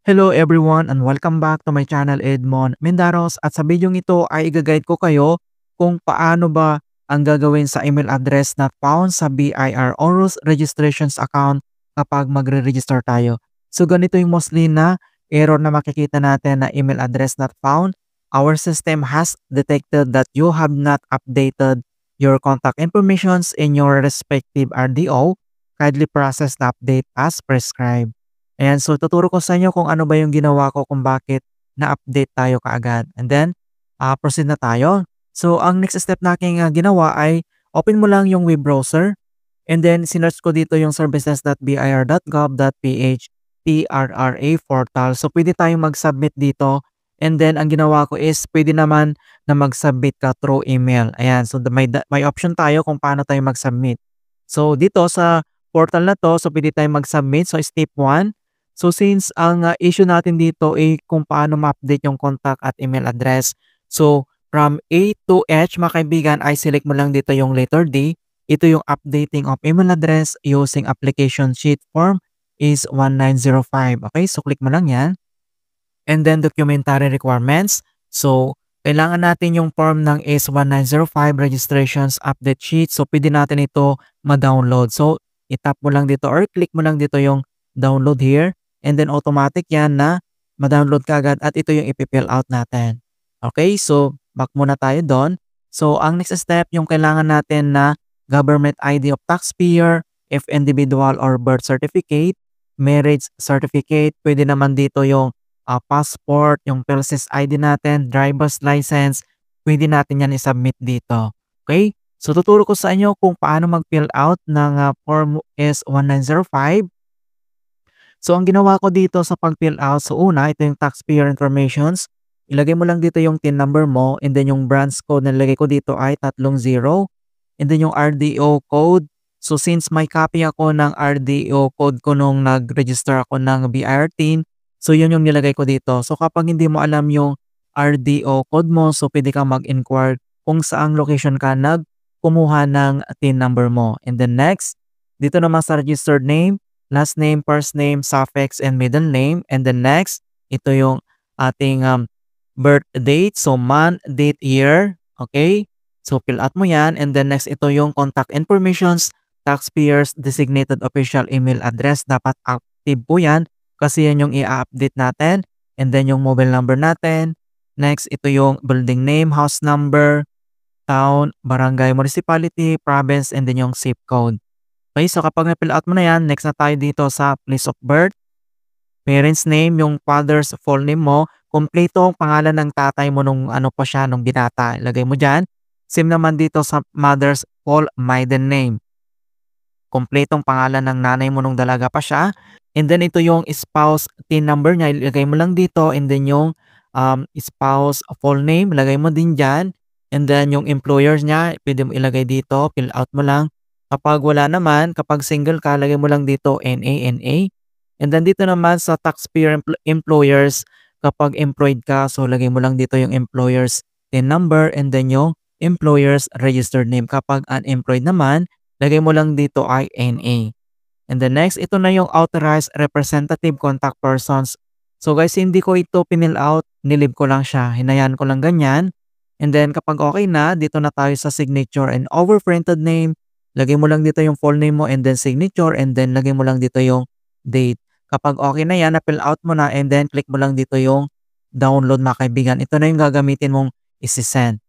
Hello everyone and welcome back to my channel Edmond Mendaros at sa video ito ay i-guide ko kayo kung paano ba ang gagawin sa email address not found sa BIR Orus Registrations account kapag magre-register tayo. So ganito yung mostly na error na makikita natin na email address not found. Our system has detected that you have not updated your contact informations in your respective RDO. Kindly process the update as prescribed. Ayan, so tuturo ko sa inyo kung ano ba yung ginawa ko kung bakit na-update tayo kaagad. And then, proceed na tayo. So, ang next step na aking ginawa ay open mo lang yung web browser and then sinearch ko dito yung services.bir.gov.ph TRRA portal. So, pwede tayong mag-submit dito and then ang ginawa ko is pwede naman na mag-submit ka through email. Ayan, so may option tayo kung paano tayo mag-submit. So, dito sa portal na to, so pwede tayong mag-submit. So, step 1. So since ang issue natin dito ay kung paano ma-update yung contact at email address. So from A to H mga kaibigan ay select mo lang dito yung letter D. Ito yung updating of email address using application sheet form is 1905. Okay, so click mo lang yan. And then documentary requirements. So kailangan natin yung form ng is 1905 registrations update sheet. So pwede natin ito ma-download. So itap mo lang dito or click mo lang dito yung download here. And then automatic yan na ma-download ka agad at ito yung ipi-fill out natin. Okay, so back muna tayo doon. So ang next step yung kailangan natin na government ID of taxpayer, if individual or birth certificate, marriage certificate, pwede naman dito yung passport, yung PhilSys ID natin, driver's license, pwede natin yan i-submit dito. Okay, so tuturo ko sa inyo kung paano mag-fill out ng form S1905. So, ang ginawa ko dito sa pag-fill out, so una, ito yung taxpayer informations. Ilagay mo lang dito yung TIN number mo and then yung branch code na nilagay ko dito ay 30. And then yung RDO code. So, since may copy ako ng RDO code ko nung nag-register ako ng BIR-TIN, so yun yung nilagay ko dito. So, kapag hindi mo alam yung RDO code mo, so pwede kang mag-inquire kung saang location ka kumuha ng TIN number mo. And then next, dito naman sa registered name, last name, first name, suffix, and middle name. And then next, ito yung ating birth date. So, month, date, year. Okay? So, fill out mo yan. And then next, ito yung contact informations, taxpayers, designated official email address. Dapat active po yan kasi yan yung i-update natin. And then yung mobile number natin. Next, ito yung building name, house number, town, barangay, municipality, province, and then yung zip code. Okay, so kapag na-fill out mo na yan, next na tayo dito sa place of birth, parents name, yung father's full name mo, kompleto ang pangalan ng tatay mo nung ano pa siya, nung binata, ilagay mo dyan. Same naman dito sa mother's full maiden name. Kompletong pangalan ng nanay mo nung dalaga pa siya. And then ito yung spouse TIN number niya, ilagay mo lang dito. And then yung spouse full name, ilagay mo din dyan. And then yung employers niya, pwede mo ilagay dito, fill out mo lang. Kapag wala naman, kapag single ka, lagay mo lang dito NA. And then dito naman sa taxpayer employers, kapag employed ka, so lagay mo lang dito yung employers TIN number and then yung employers registered name. Kapag unemployed naman, lagay mo lang dito ay NA. And then next, ito na yung authorized representative contact persons. So guys, hindi ko ito pinil out, nilib ko lang siya, hinayaan ko lang ganyan. And then kapag okay na, dito na tayo sa signature and overprinted name. Lagay mo lang dito yung full name mo and then signature and then lagay mo lang dito yung date. Kapag okay na yan, na-fill out mo na and then click mo lang dito yung download mga kaibigan. Ito na yung gagamitin mong isi-send.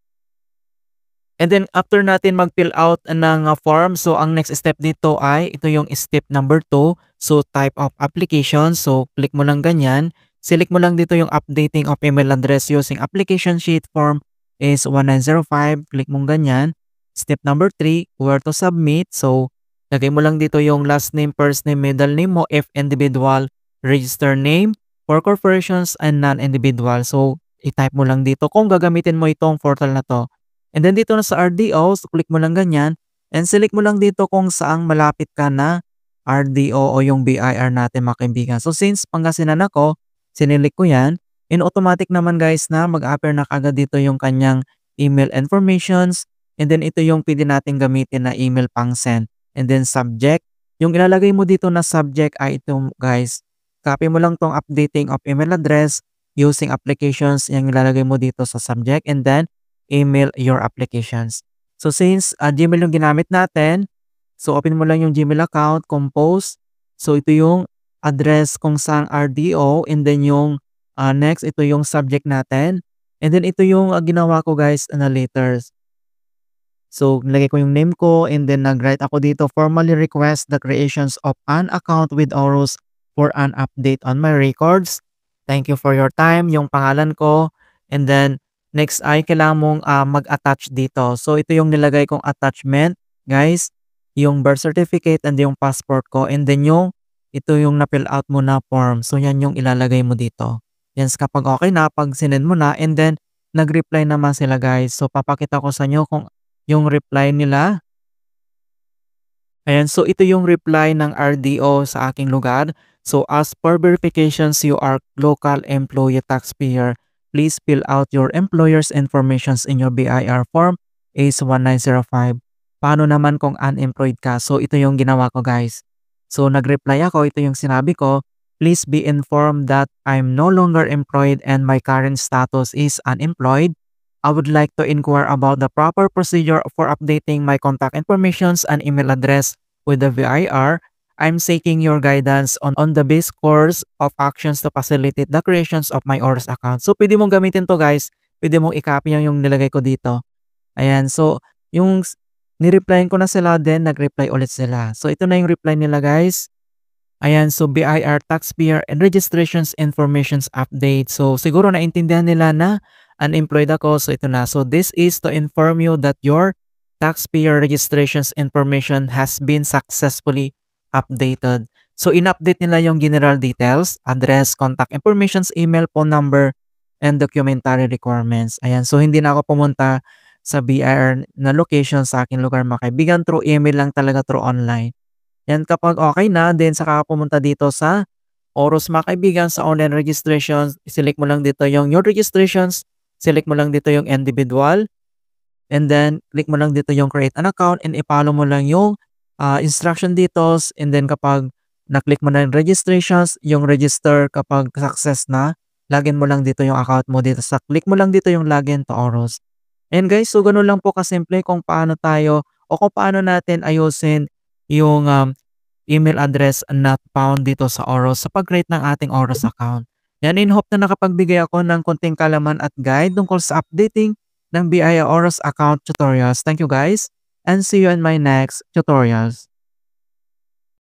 And then after natin mag-fill out ng form, so ang next step dito ay ito yung step number 2. So type of application. So click mo lang ganyan. Select mo lang dito yung updating of email address using application sheet form is 1905. Click mo ganyan. Step number 3, where to submit. So, lagay mo lang dito yung last name, first name, middle name mo, if individual, register name, for corporations and non-individual. So, i-type mo lang dito kung gagamitin mo itong portal na to. And then dito na sa RDO, so click mo lang ganyan. And select mo lang dito kung saang malapit ka na RDO o yung BIR natin mga kaibigan. So, since Pangasinan ako, sinilik ko yan. In automatic naman guys na mag-appear na kagad dito yung kanyang email informations. And then ito yung pwede natin gamitin na email pang send. And then subject. Yung ilalagay mo dito na subject ay ito guys. copy mo lang tong updating of email address using applications, yung ilalagay mo dito sa subject and then email your applications. So since Gmail yung ginamit natin, so open mo lang yung Gmail account, compose. So ito yung address kung saan RDO and then yung next ito yung subject natin. And then ito yung ginawa ko guys na letters. So, nilagay ko yung name ko and then nag-write ako dito, formally request the creations of an account with Orus for an update on my records. Thank you for your time, yung pangalan ko. And then, next ay kailangan mong mag-attach dito. So, ito yung nilagay kong attachment, guys. Yung birth certificate and yung passport ko. And then ito yung na-fill out mo na form. So, yan yung ilalagay mo dito. Yan, kapag okay na, pag sinend mo na, and then, nag-reply naman sila guys. So, papakita ko sa inyo kung yung reply nila. Ayan, so ito yung reply ng RDO sa aking lugar. So as per verifications, you are local employee taxpayer. Please fill out your employer's informations in your BIR form ACE1905. Paano naman kung unemployed ka? So ito yung ginawa ko guys. So nag-reply ako, ito yung sinabi ko. Please be informed that I'm no longer employed and my current status is unemployed. I would like to inquire about the proper procedure for updating my contact informations and email address with the VIR. I'm seeking your guidance on the best course of actions to facilitate the creations of my ORS account. So, pwede mong gamitin to guys. Pwede mong i-copy yung nilagay ko dito. Ayan. So, yung ni-replyin ko na sila, then nag-reply ulit sila. So, ito na yung reply nila guys. Ayan. So, BIR taxpayer and registrations informations update. So, siguro naintindihan nila na unemployed ako. So, ito na. So, this is to inform you that your taxpayer registrations information has been successfully updated. So, in-update nila yung general details, address, contact informations, email, phone number, and documentary requirements. Ayan. So, hindi na ako pumunta sa BIR na location sa aking lugar mga kaibigan. Through email lang talaga, through online. Yan, kapag okay na, then saka pumunta dito sa Orus mga kaibigan sa online registrations. Select mo lang dito yung your registrations. Select mo lang dito yung individual. And then, click mo lang dito yung create an account and i-follow mo lang yung instruction dito. And then, kapag na-click mo na yung registrations, yung register kapag success na, login mo lang dito yung account mo dito. Sa click mo lang dito yung login to Orus. And guys, so ganun lang po kasimple kung paano tayo o kung paano natin ayusin yung email address not found dito sa Orus sa pag-create ng ating Orus account. Yan, in hope na nakapagbigay ako ng konting kalaman at guide tungkol sa updating ng BIR Orus account tutorials. Thank you guys and see you in my next tutorials.